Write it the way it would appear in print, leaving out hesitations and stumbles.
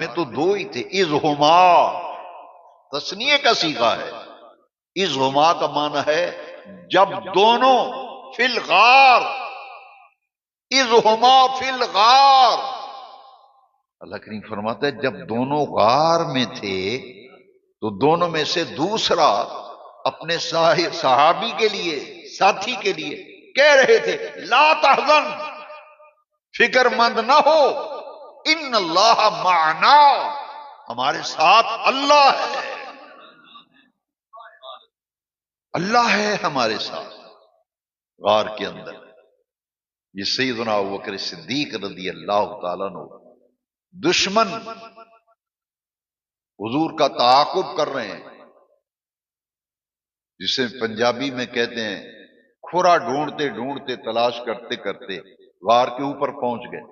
میں تو دو ہی تھے، اذ ہما تثنیہ کا صیغہ ہے، اذ ہما کا معنی ہے جب دونوں فی الغار، اذ ہما فی الغار، اللہ کریم فرماتا ہے جب دونوں غار میں تھے تو دونوں میں سے دوسرا اپنے صحابی کے لیے، ساتھی کے لیے کہہ رہے تھے لا تحزن، فکر مند نہ ہو، ان اللہ معنا، ہمارے ساتھ اللہ ہے، اللہ ہے ہمارے ساتھ غار کے اندر۔ یہ سیدنا ابوبکر صدیق رضی اللہ تعالیٰ عنہ دشمن حضور کا تعاقب کر رہے ہیں، جسے پنجابی میں کہتے ہیں کھرا ڈھونڈتے ڈھونڈتے تلاش کرتے کرتے غار کے اوپر پہنچ گئے،